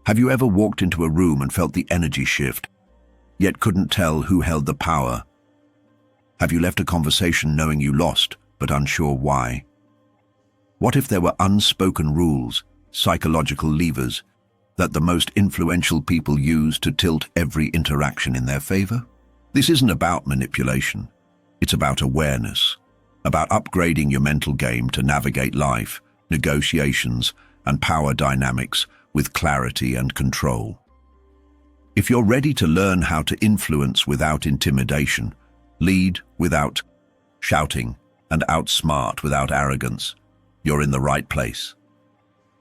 Have you ever walked into a room and felt the energy shift, yet couldn't tell who held the power? Have you left a conversation knowing you lost, but unsure why? What if there were unspoken rules, psychological levers, that the most influential people use to tilt every interaction in their favor? This isn't about manipulation. It's about awareness, about upgrading your mental game to navigate life, negotiations, and power dynamics with clarity and control. If you're ready to learn how to influence without intimidation, lead without shouting, and outsmart without arrogance, you're in the right place.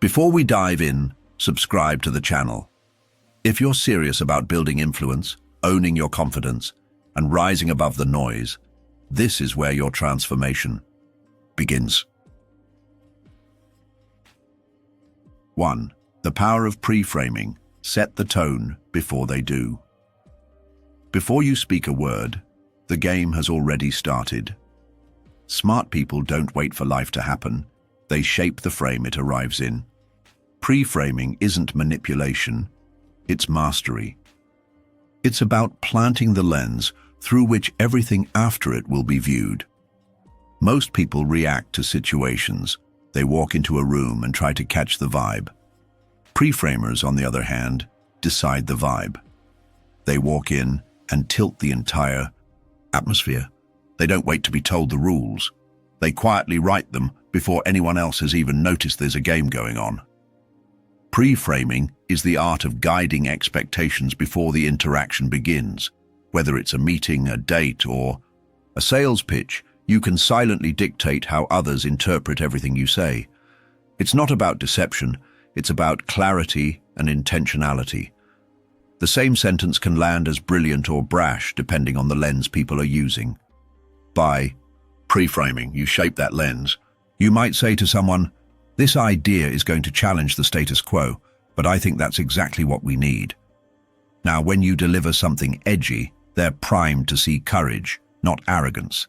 Before we dive in, subscribe to the channel. If you're serious about building influence, owning your confidence, and rising above the noise, this is where your transformation begins. 1. The power of pre-framing. Set the tone before they do. Before you speak a word, the game has already started. Smart people don't wait for life to happen. They shape the frame it arrives in. Pre-framing isn't manipulation, it's mastery. It's about planting the lens through which everything after it will be viewed. Most people react to situations. They walk into a room and try to catch the vibe. Pre-framers, on the other hand, decide the vibe. They walk in and tilt the entire atmosphere. They don't wait to be told the rules. They quietly write them before anyone else has even noticed there's a game going on. Pre-framing is the art of guiding expectations before the interaction begins. Whether it's a meeting, a date, or a sales pitch, you can silently dictate how others interpret everything you say. It's not about deception, it's about clarity and intentionality. The same sentence can land as brilliant or brash depending on the lens people are using. By pre-framing, you shape that lens. You might say to someone, "This idea is going to challenge the status quo, but I think that's exactly what we need." Now, when you deliver something edgy, they're primed to see courage, not arrogance.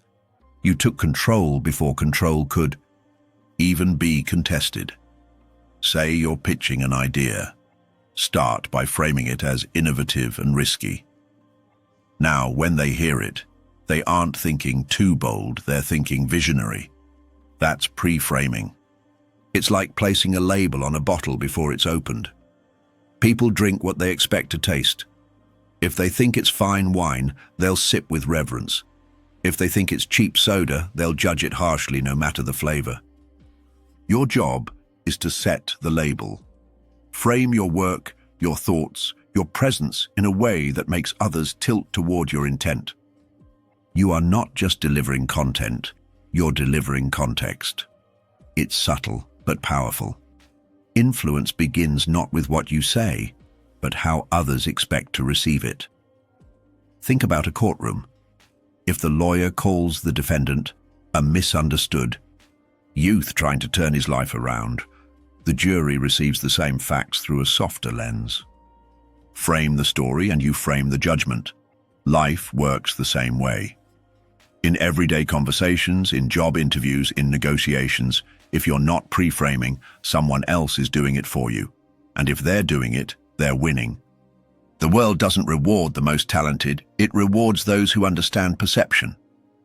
You took control before control could even be contested. Say you're pitching an idea. Start by framing it as innovative and risky. Now, when they hear it, they aren't thinking too bold, they're thinking visionary. That's pre-framing. It's like placing a label on a bottle before it's opened. People drink what they expect to taste. If they think it's fine wine, they'll sip with reverence. If they think it's cheap soda, they'll judge it harshly no matter the flavor. Your job is to set the label. Frame your work, your thoughts, your presence in a way that makes others tilt toward your intent. You are not just delivering content, you're delivering context. It's subtle but powerful. Influence begins not with what you say, but how others expect to receive it. Think about a courtroom. If the lawyer calls the defendant a misunderstood youth trying to turn his life around, the jury receives the same facts through a softer lens. Frame the story and you frame the judgment. Life works the same way. In everyday conversations, in job interviews, in negotiations, if you're not pre-framing, someone else is doing it for you. And if they're doing it, they're winning. The world doesn't reward the most talented, it rewards those who understand perception.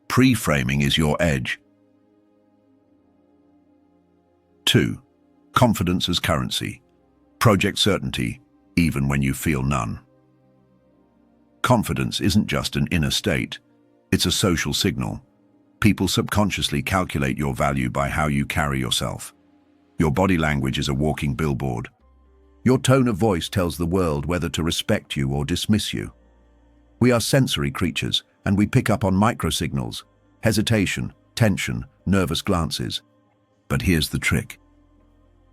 Pre-framing is your edge. 2. Confidence as currency. Project certainty, even when you feel none. Confidence isn't just an inner state, it's a social signal. People subconsciously calculate your value by how you carry yourself. Your body language is a walking billboard. Your tone of voice tells the world whether to respect you or dismiss you. We are sensory creatures, and we pick up on microsignals, hesitation, tension, nervous glances. But here's the trick.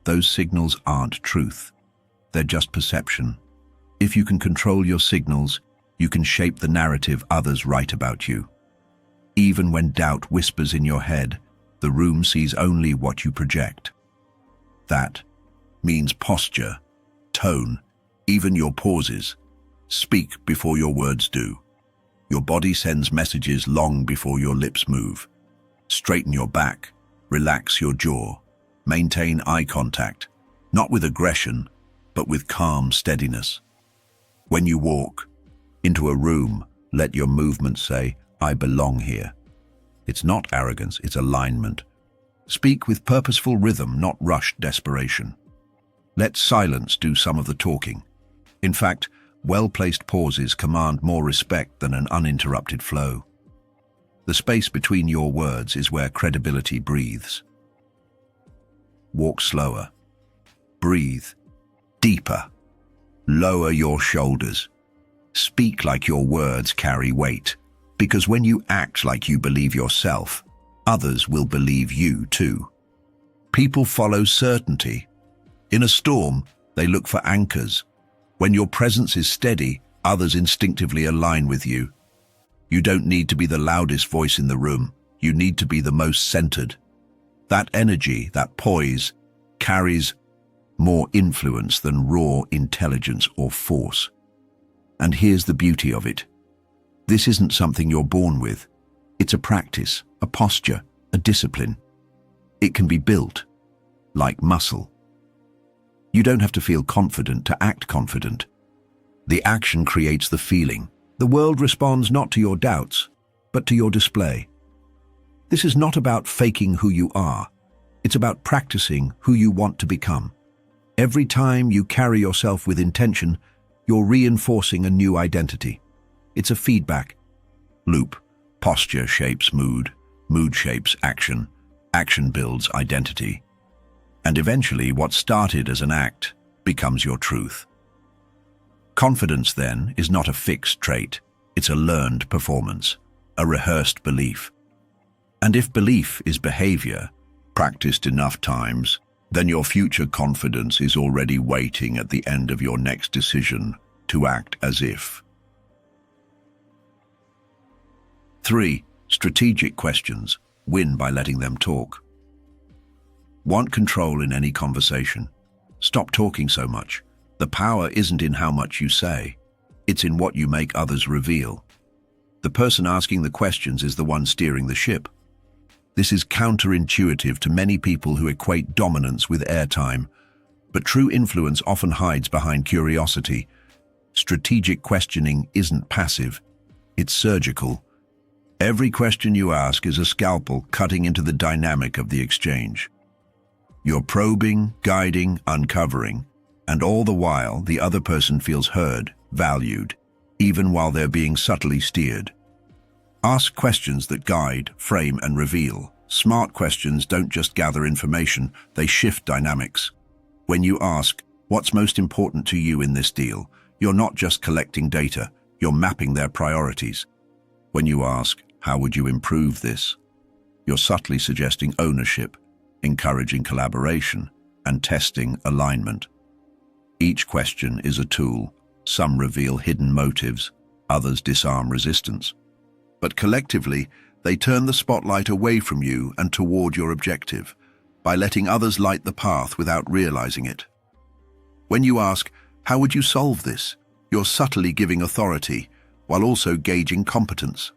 Those signals aren't truth. They're just perception. If you can control your signals, you can shape the narrative others write about you. Even when doubt whispers in your head, the room sees only what you project. That means posture, tone, even your pauses. Speak before your words do. Your body sends messages long before your lips move. Straighten your back, relax your jaw, maintain eye contact, not with aggression, but with calm steadiness. When you walk into a room, let your movement say, "I belong here." It's not arrogance, it's alignment. Speak with purposeful rhythm, not rushed desperation. Let silence do some of the talking. In fact, well-placed pauses command more respect than an uninterrupted flow. The space between your words is where credibility breathes. Walk slower. Breathe deeper. Lower your shoulders. Speak like your words carry weight, because when you act like you believe yourself, others will believe you too. People follow certainty. In a storm, they look for anchors. When your presence is steady, others instinctively align with you. You don't need to be the loudest voice in the room. You need to be the most centered. That energy, that poise, carries more influence than raw intelligence or force. And here's the beauty of it. This isn't something you're born with. It's a practice, a posture, a discipline. It can be built, like muscle. You don't have to feel confident to act confident. The action creates the feeling. The world responds not to your doubts, but to your display. This is not about faking who you are. It's about practicing who you want to become. Every time you carry yourself with intention, you're reinforcing a new identity. It's a feedback loop. Posture shapes mood, mood shapes action, action builds identity. And eventually, what started as an act becomes your truth. Confidence, then, is not a fixed trait. It's a learned performance, a rehearsed belief. And if belief is behavior, practiced enough times, then your future confidence is already waiting at the end of your next decision to act as if. 3. Strategic questions. Win by letting them talk. Want control in any conversation? Stop talking so much. The power isn't in how much you say. It's in what you make others reveal. The person asking the questions is the one steering the ship. This is counterintuitive to many people who equate dominance with airtime, but true influence often hides behind curiosity. Strategic questioning isn't passive, it's surgical. Every question you ask is a scalpel cutting into the dynamic of the exchange. You're probing, guiding, uncovering, and all the while the other person feels heard, valued, even while they're being subtly steered. Ask questions that guide, frame, and reveal. Smart questions don't just gather information, they shift dynamics. When you ask, "What's most important to you in this deal?" you're not just collecting data, you're mapping their priorities. When you ask, "How would you improve this?" you're subtly suggesting ownership, encouraging collaboration, and testing alignment. Each question is a tool. Some reveal hidden motives, others disarm resistance. But collectively, they turn the spotlight away from you and toward your objective, by letting others light the path without realizing it. When you ask, "How would you solve this?" you're subtly giving authority, while also gauging competence.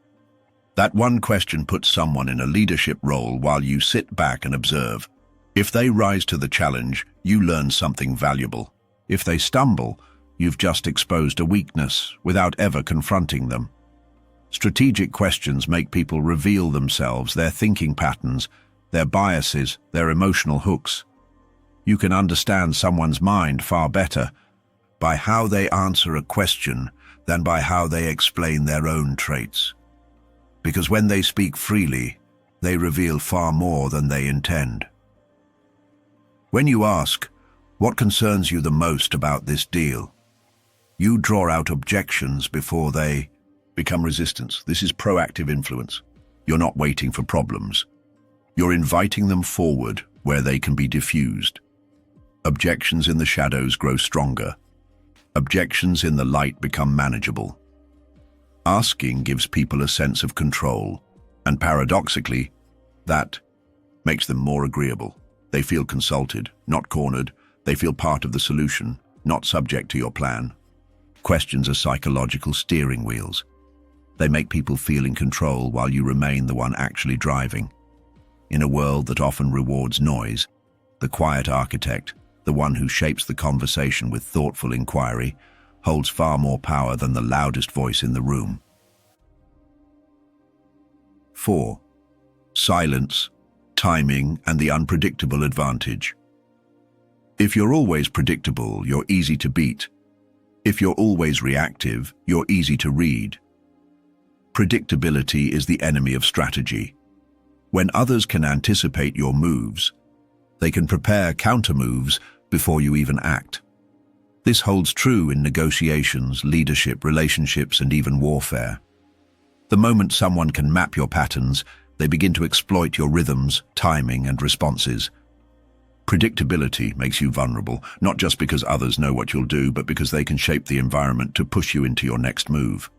That one question puts someone in a leadership role while you sit back and observe. If they rise to the challenge, you learn something valuable. If they stumble, you've just exposed a weakness without ever confronting them. Strategic questions make people reveal themselves, their thinking patterns, their biases, their emotional hooks. You can understand someone's mind far better by how they answer a question than by how they explain their own traits. Because when they speak freely, they reveal far more than they intend. When you ask, "What concerns you the most about this deal?" you draw out objections before they become resistance. This is proactive influence. You're not waiting for problems. You're inviting them forward where they can be diffused. Objections in the shadows grow stronger. Objections in the light become manageable. Asking gives people a sense of control, and paradoxically, that makes them more agreeable. They feel consulted, not cornered. They feel part of the solution, not subject to your plan. Questions are psychological steering wheels. They make people feel in control while you remain the one actually driving. In a world that often rewards noise, the quiet architect, the one who shapes the conversation with thoughtful inquiry, holds far more power than the loudest voice in the room. 4. Silence, timing, and the unpredictable advantage. If you're always predictable, you're easy to beat. If you're always reactive, you're easy to read. Predictability is the enemy of strategy. When others can anticipate your moves, they can prepare counter-moves before you even act. This holds true in negotiations, leadership, relationships, and even warfare. The moment someone can map your patterns, they begin to exploit your rhythms, timing, and responses. Predictability makes you vulnerable, not just because others know what you'll do, but because they can shape the environment to push you into your next move.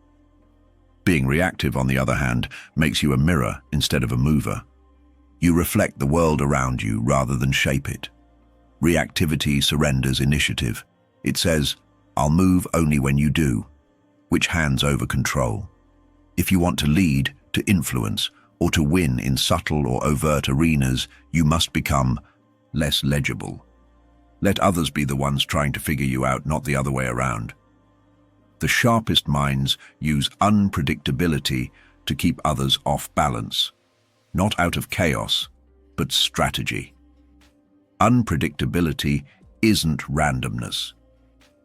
Being reactive, on the other hand, makes you a mirror instead of a mover. You reflect the world around you rather than shape it. Reactivity surrenders initiative. It says, "I'll move only when you do," which hands over control. If you want to lead, to influence, or to win in subtle or overt arenas, you must become less legible. Let others be the ones trying to figure you out, not the other way around. The sharpest minds use unpredictability to keep others off balance, not out of chaos, but strategy. Unpredictability isn't randomness.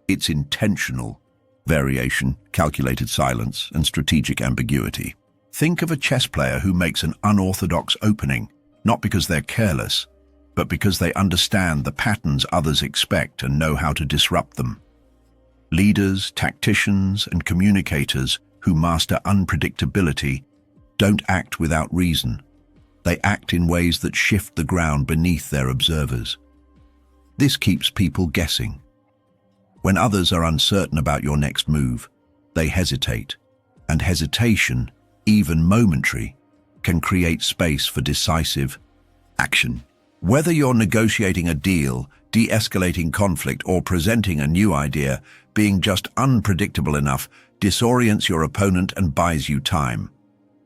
It's intentional variation, calculated silence, and strategic ambiguity. Think of a chess player who makes an unorthodox opening, not because they're careless, but because they understand the patterns others expect and know how to disrupt them. Leaders, tacticians, and communicators who master unpredictability don't act without reason. They act in ways that shift the ground beneath their observers. This keeps people guessing. When others are uncertain about your next move, they hesitate, and hesitation, even momentary, can create space for decisive action. Whether you're negotiating a deal, de-escalating conflict, or presenting a new idea, being just unpredictable enough disorients your opponent and buys you time.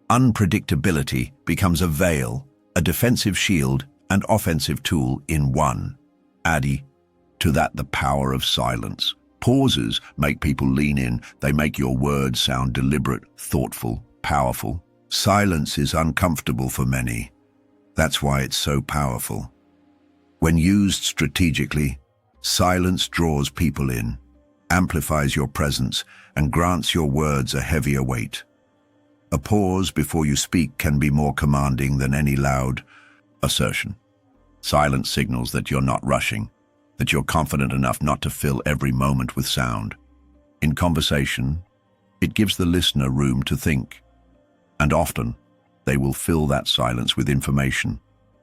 Unpredictability becomes a veil, a defensive shield, and offensive tool in one. Add to that the power of silence. Pauses make people lean in. They make your words sound deliberate, thoughtful, powerful. Silence is uncomfortable for many. That's why it's so powerful. When used strategically, silence draws people in, amplifies your presence, and grants your words a heavier weight. A pause before you speak can be more commanding than any loud assertion. Silence signals that you're not rushing, that you're confident enough not to fill every moment with sound. In conversation, it gives the listener room to think, and often they will fill that silence with information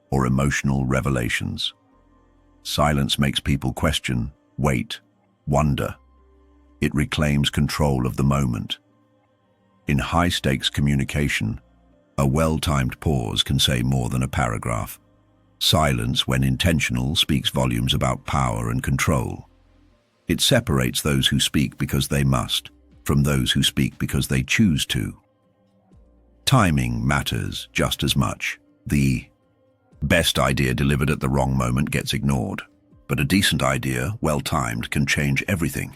or emotional revelations. Silence makes people question, wait, wonder. It reclaims control of the moment. In high-stakes communication, a well-timed pause can say more than a paragraph. Silence, when intentional, speaks volumes about power and control. It separates those who speak because they must from those who speak because they choose to. Timing matters just as much. The best idea delivered at the wrong moment gets ignored, but a decent idea, well-timed, can change everything.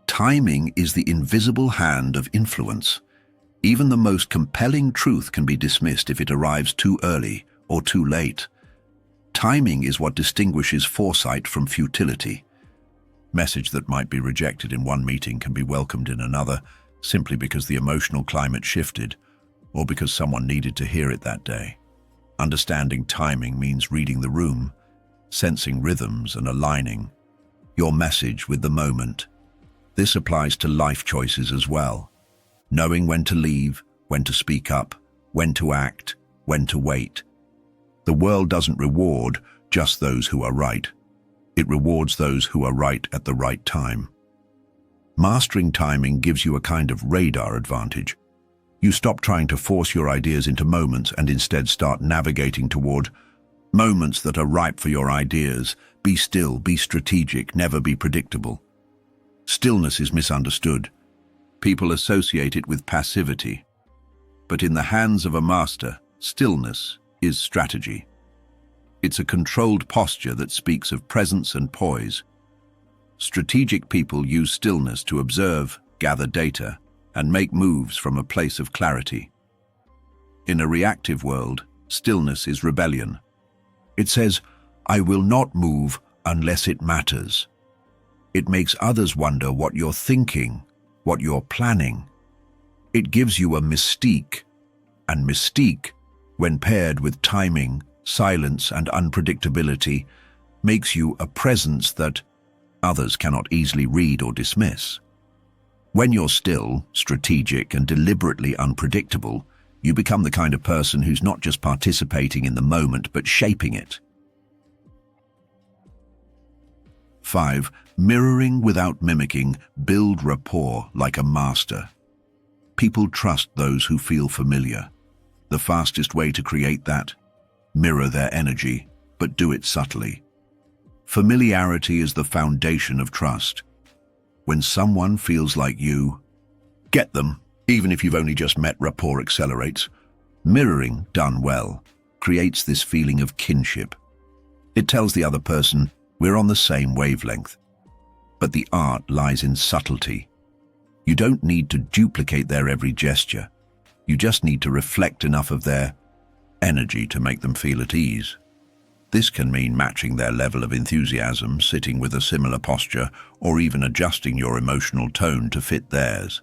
Timing is the invisible hand of influence. Even the most compelling truth can be dismissed if it arrives too early or too late. Timing is what distinguishes foresight from futility. Message that might be rejected in one meeting can be welcomed in another, simply because the emotional climate shifted, or because someone needed to hear it that day. Understanding timing means reading the room, sensing rhythms and aligning your message with the moment. This applies to life choices as well. Knowing when to leave, when to speak up, when to act, when to wait. The world doesn't reward just those who are right. It rewards those who are right at the right time. Mastering timing gives you a kind of radar advantage. You stop trying to force your ideas into moments and instead start navigating toward moments that are ripe for your ideas. Be still, be strategic, never be predictable. Stillness is misunderstood. People associate it with passivity. But in the hands of a master, stillness is strategy. It's a controlled posture that speaks of presence and poise. Strategic people use stillness to observe, gather data, and make moves from a place of clarity. In a reactive world, stillness is rebellion. It says, "I will not move unless it matters." It makes others wonder what you're thinking, what you're planning. It gives you a mystique, and mystique, when paired with timing, silence, and unpredictability, makes you a presence that others cannot easily read or dismiss. When you're still, strategic, and deliberately unpredictable, you become the kind of person who's not just participating in the moment, but shaping it. 5. Mirroring without mimicking. Build rapport like a master. People trust those who feel familiar. The fastest way to create that? Mirror their energy, but do it subtly. Familiarity is the foundation of trust. When someone feels like you, get them, even if you've only just met. Rapport accelerates. Mirroring, done well, creates this feeling of kinship. It tells the other person, we're on the same wavelength. But the art lies in subtlety. You don't need to duplicate their every gesture. You just need to reflect enough of their energy to make them feel at ease. This can mean matching their level of enthusiasm, sitting with a similar posture, or even adjusting your emotional tone to fit theirs.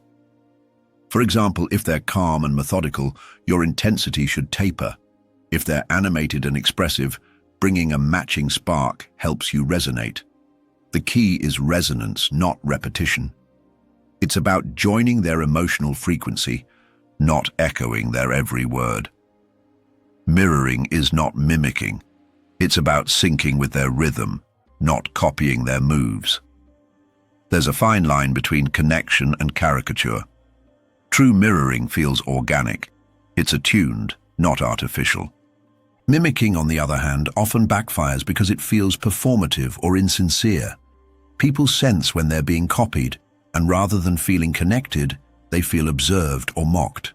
For example, if they're calm and methodical, your intensity should taper. If they're animated and expressive, bringing a matching spark helps you resonate. The key is resonance, not repetition. It's about joining their emotional frequency, not echoing their every word. Mirroring is not mimicking. It's about syncing with their rhythm, not copying their moves. There's a fine line between connection and caricature. True mirroring feels organic. It's attuned, not artificial. Mimicking, on the other hand, often backfires because it feels performative or insincere. People sense when they're being copied, and rather than feeling connected, they feel observed or mocked.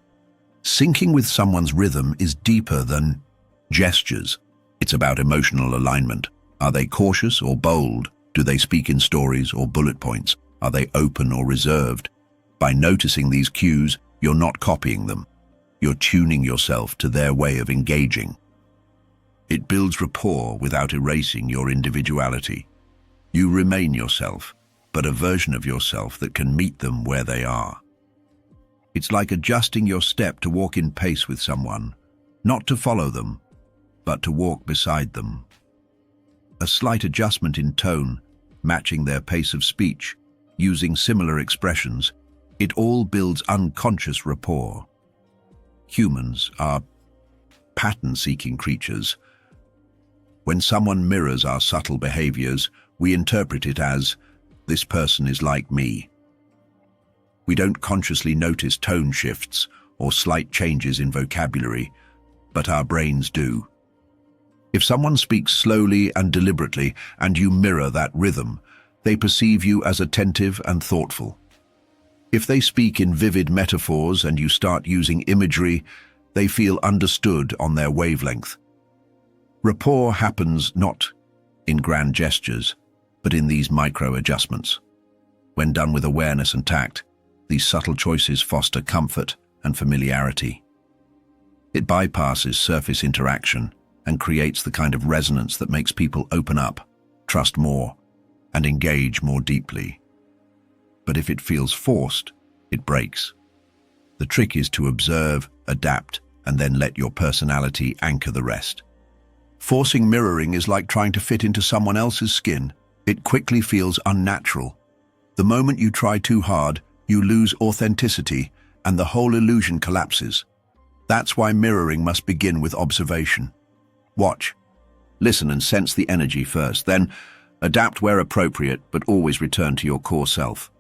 Syncing with someone's rhythm is deeper than gestures. It's about emotional alignment. Are they cautious or bold? Do they speak in stories or bullet points? Are they open or reserved? By noticing these cues, you're not copying them. You're tuning yourself to their way of engaging. It builds rapport without erasing your individuality. You remain yourself, but a version of yourself that can meet them where they are. It's like adjusting your step to walk in pace with someone, not to follow them, but to walk beside them. A slight adjustment in tone, matching their pace of speech, using similar expressions, it all builds unconscious rapport. Humans are pattern-seeking creatures. When someone mirrors our subtle behaviors, we interpret it as, this person is like me. We don't consciously notice tone shifts or slight changes in vocabulary, but our brains do. If someone speaks slowly and deliberately and you mirror that rhythm, they perceive you as attentive and thoughtful. If they speak in vivid metaphors and you start using imagery, they feel understood on their wavelength. Rapport happens not in grand gestures, but in these micro-adjustments. When done with awareness and tact, these subtle choices foster comfort and familiarity. It bypasses surface interaction and creates the kind of resonance that makes people open up, trust more, and engage more deeply. But if it feels forced, it breaks. The trick is to observe, adapt, and then let your personality anchor the rest. Forcing mirroring is like trying to fit into someone else's skin. It quickly feels unnatural. The moment you try too hard, you lose authenticity, and the whole illusion collapses. That's why mirroring must begin with observation. Watch, listen and sense the energy first, then adapt where appropriate, but always return to your core self.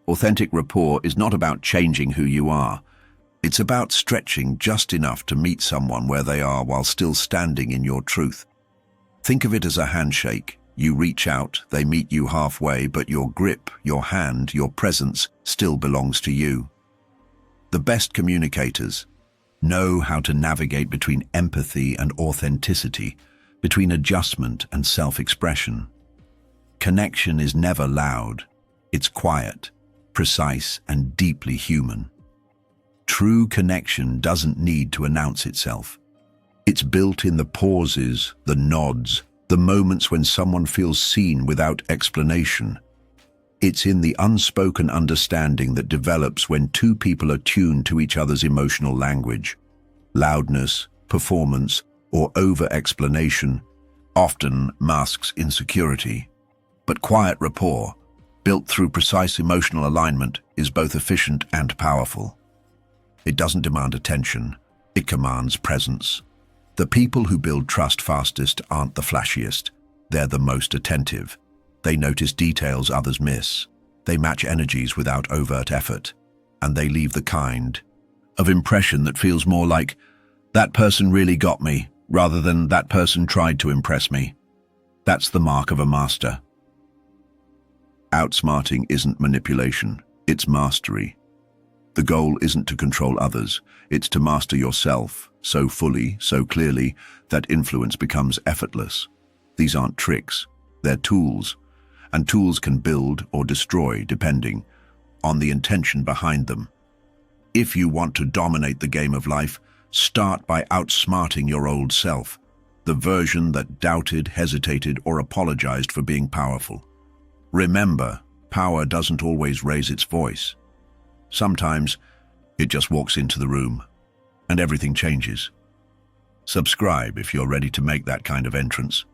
Authentic rapport is not about changing who you are. It's about stretching just enough to meet someone where they are while still standing in your truth. Think of it as a handshake. You reach out, they meet you halfway, but your grip, your hand, your presence still belongs to you. The best communicators know how to navigate between empathy and authenticity between adjustment and self-expression. Connection is never loud. It's quiet, precise, and deeply human. True connection doesn't need to announce itself. It's built in the pauses, the nods, the moments when someone feels seen without explanation. It's in the unspoken understanding that develops when two people are tuned to each other's emotional language. Loudness, performance, or over-explanation often masks insecurity. But quiet rapport, built through precise emotional alignment, is both efficient and powerful. It doesn't demand attention, it commands presence. The people who build trust fastest aren't the flashiest, they're the most attentive. They notice details others miss. They match energies without overt effort. And they leave the kind of impression that feels more like, that person really got me, rather than that person tried to impress me. That's the mark of a master. Outsmarting isn't manipulation, it's mastery. The goal isn't to control others, it's to master yourself so fully, so clearly, that influence becomes effortless. These aren't tricks, they're tools. And tools can build or destroy depending on the intention behind them. If you want to dominate the game of life, start by outsmarting your old self, the version that doubted, hesitated, or apologized for being powerful. Remember, power doesn't always raise its voice. Sometimes it just walks into the room, and everything changes. Subscribe if you're ready to make that kind of entrance.